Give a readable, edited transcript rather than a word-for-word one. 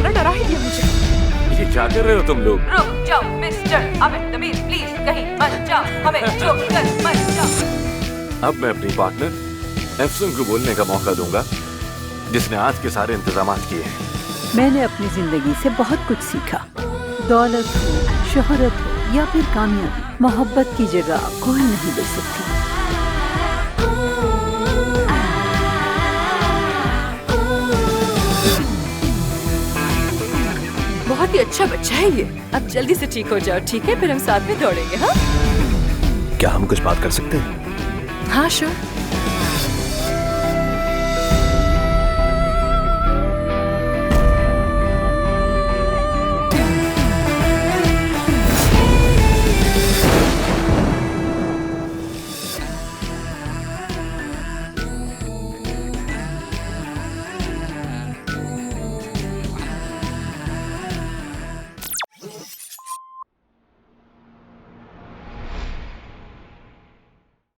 ना डरा ही दिया मुझे। ये क्या कर रहे हो तुम लोग? रुक जाओ मिस्टर अमित तमीज, प्लीज कहीं मत जाओ, हमें छोड़ कर मत जाओ। अब मैं अपनी पार्टनर एफसन को बोलने का मौका दूंगा, जिसने आज के सारे इंतजाम किए हैं। मैंने अपनी जिंदगी से बहुत कुछ सीखा। दौलत हो, शोहरत हो या फिर कामयाबी, मोहब्बत की जगह कोई नहीं ले सकती। बहुत ही अच्छा बच्चा है ये। अब जल्दी से ठीक हो जाओ, ठीक है? फिर हम साथ में दौड़ेंगे। हाँ क्या हम कुछ बात कर सकते हैं? हाँ श्योर।